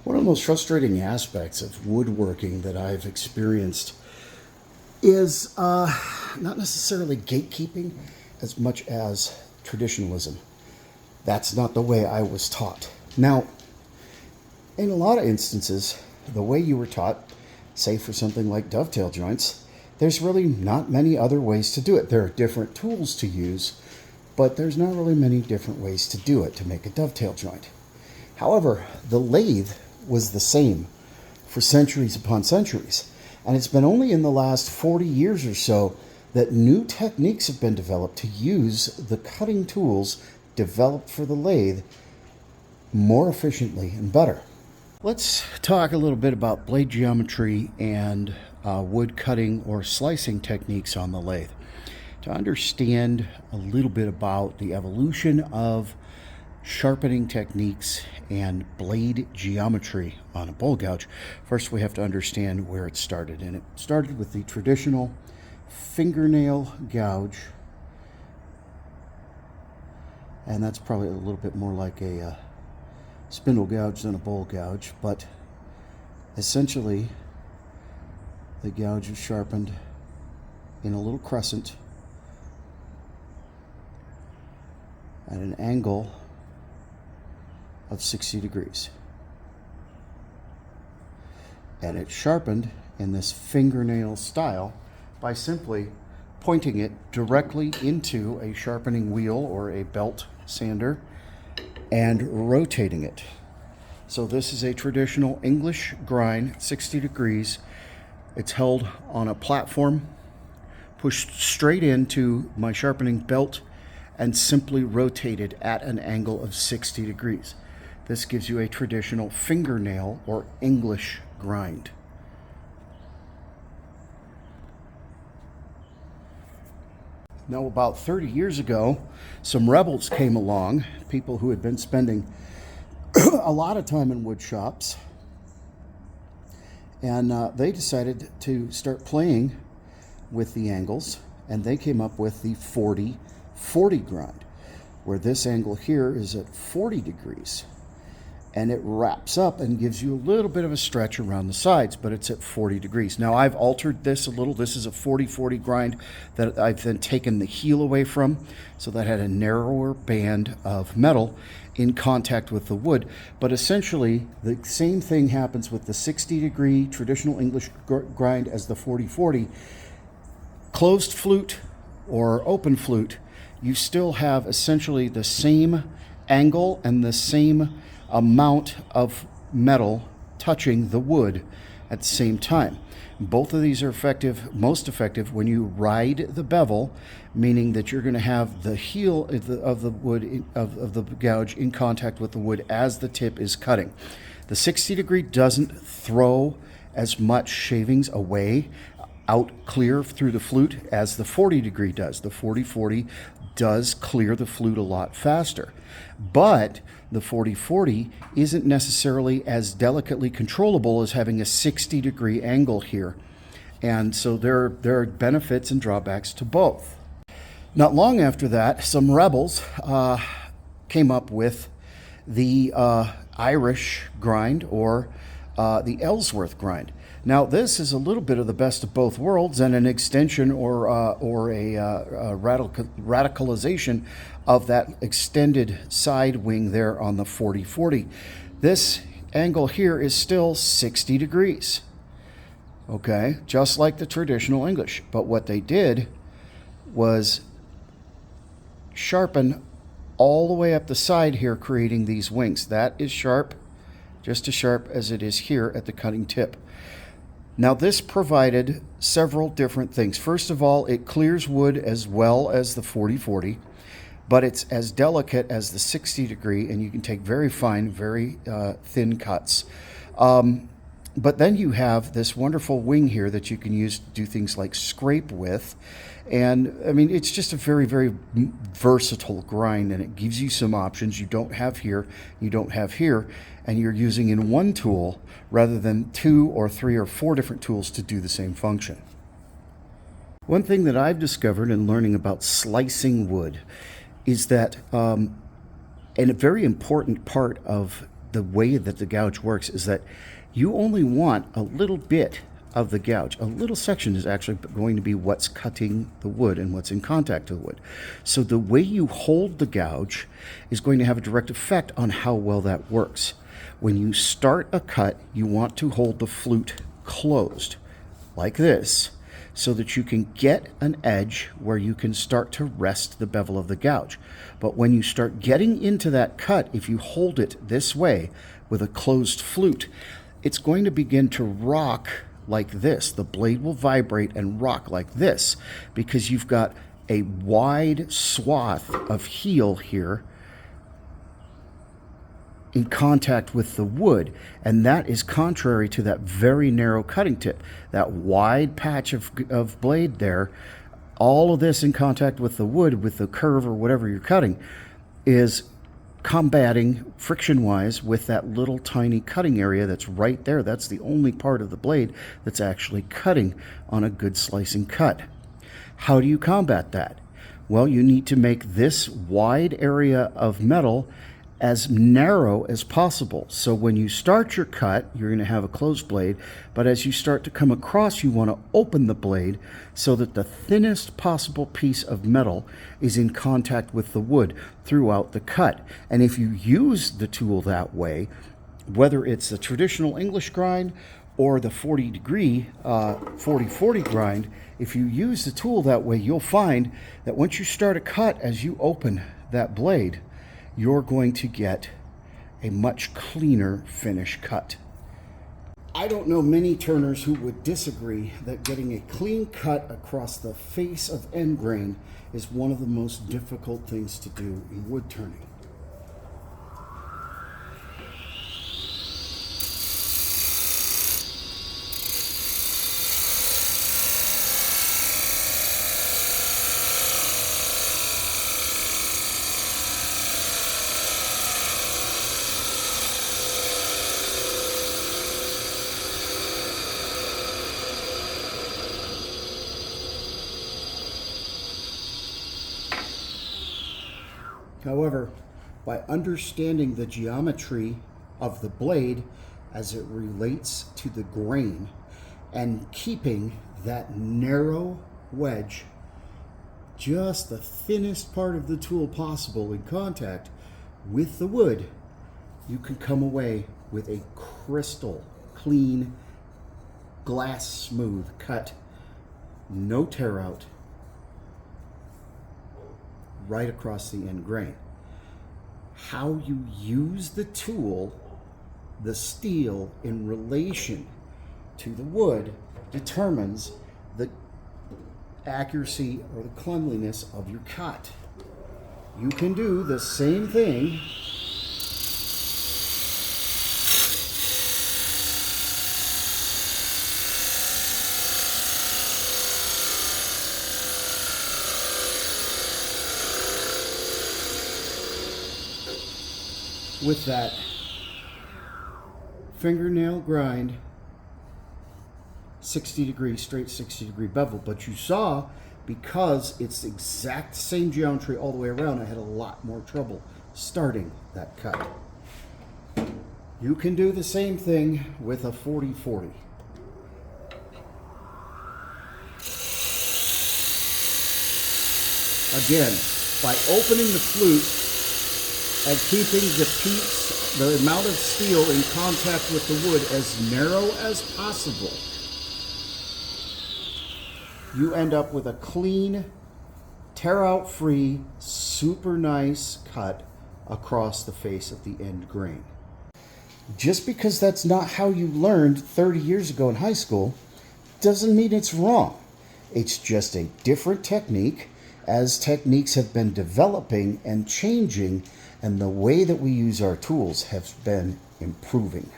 One of the most frustrating aspects of woodworking that I've experienced is not necessarily gatekeeping as much as traditionalism. That's not the way I was taught. Now, in a lot of instances, the way you were taught, say for something like dovetail joints, there's really not many other ways to do it. There are different tools to use, but there's not really many different ways to do it to make a dovetail joint. However, the lathe was the same for centuries upon centuries. And it's been only in the last 40 years or so that new techniques have been developed to use the cutting tools developed for the lathe more efficiently and better. Let's talk a little bit about blade geometry and wood cutting or slicing techniques on the lathe. To understand a little bit about the evolution of sharpening techniques and blade geometry on a bowl gouge, first we have to understand where it started. And it started with the traditional fingernail gouge, and that's probably a little bit more like a spindle gouge than a bowl gouge, but essentially the gouge is sharpened in a little crescent at an angle of 60 degrees. And it's sharpened in this fingernail style by simply pointing it directly into a sharpening wheel or a belt sander and rotating it. So this is a traditional English grind, 60 degrees. It's held on a platform, pushed straight into my sharpening belt, and simply rotated at an angle of 60 degrees. This gives you a traditional fingernail or English grind. Now, about 30 years ago, some rebels came along, people who had been spending a lot of time in wood shops, and they decided to start playing with the angles, and they came up with the 40-40 grind, where this angle here is at 40 degrees. And it wraps up and gives you a little bit of a stretch around the sides, but it's at 40 degrees. Now, I've altered this a little. This is a 40-40 grind that I've then taken the heel away from, so that had a narrower band of metal in contact with the wood. But essentially, the same thing happens with the 60-degree traditional English grind as the 40-40. Closed flute or open flute, you still have essentially the same angle and the same amount of metal touching the wood at the same time. Both of these are effective, most effective when you ride the bevel, meaning that you're going to have the heel of the wood of the gouge in contact with the wood as the tip is cutting. The 60 degree doesn't throw as much shavings away out clear through the flute as the 40 degree does. The 40-40 does clear the flute a lot faster. But the 40-40 isn't necessarily as delicately controllable as having a 60 degree angle here. And so there are benefits and drawbacks to both. Not long after that, some rebels came up with the Irish grind or the Ellsworth grind. Now, this is a little bit of the best of both worlds and an extension or a radicalization of that extended side wing there on the 40-40. This angle here is still 60 degrees, okay, just like the traditional English. But what they did was sharpen all the way up the side here, creating these wings. That is sharp, just as sharp as it is here at the cutting tip. Now, this provided several different things. First of all, it clears wood as well as the 40-40, but it's as delicate as the 60 degree, and you can take very fine, very thin cuts. But then you have this wonderful wing here that you can use to do things like scrape with. And I mean, it's just a very, very versatile grind, and it gives you some options you don't have here, you don't have here, and you're using in one tool rather than 2 or 3 or 4 different tools to do the same function. One thing that I've discovered in learning about slicing wood is that and a very important part of the way that the gouge works is that you only want a little bit of the gouge. A little section is actually going to be what's cutting the wood and what's in contact to the wood. So the way you hold the gouge is going to have a direct effect on how well that works. When you start a cut, you want to hold the flute closed like this, so that you can get an edge where you can start to rest the bevel of the gouge. But when you start getting into that cut, if you hold it this way with a closed flute, it's going to begin to rock like this. The blade will vibrate and rock like this because you've got a wide swath of heel here in contact with the wood, and that is contrary to that very narrow cutting tip. That wide patch of blade there, all of this in contact with the wood, with the curve or whatever you're cutting, is combating friction-wise with that little tiny cutting area that's right there. That's the only part of the blade that's actually cutting on a good slicing cut. How do you combat that? Well, you need to make this wide area of metal as narrow as possible. So when you start your cut, you're going to have a closed blade, but as you start to come across, you want to open the blade so that the thinnest possible piece of metal is in contact with the wood throughout the cut. And if you use the tool that way, whether it's the traditional English grind or the 40-40 grind, if you use the tool that way, you'll find that once you start a cut, as you open that blade, you're going to get a much cleaner finish cut. I don't know many turners who would disagree that getting a clean cut across the face of end grain is one of the most difficult things to do in wood turning. However, by understanding the geometry of the blade as it relates to the grain and keeping that narrow wedge, just the thinnest part of the tool possible in contact with the wood, you can come away with a crystal clean, glass smooth cut, no tear out, right across the end grain. How you use the tool, the steel, in relation to the wood determines the accuracy or the cleanliness of your cut. You can do the same thing with that fingernail grind, 60 degree, straight 60 degree bevel. But you saw, because it's the exact same geometry all the way around, I had a lot more trouble starting that cut. You can do the same thing with a 40-40. Again, by opening the flute and keeping the amount of steel in contact with the wood as narrow as possible, you end up with a clean, tear-out free, super nice cut across the face of the end grain. Just because that's not how you learned 30 years ago in high school doesn't mean it's wrong. It's just a different technique, as techniques have been developing and changing, and the way that we use our tools has been improving.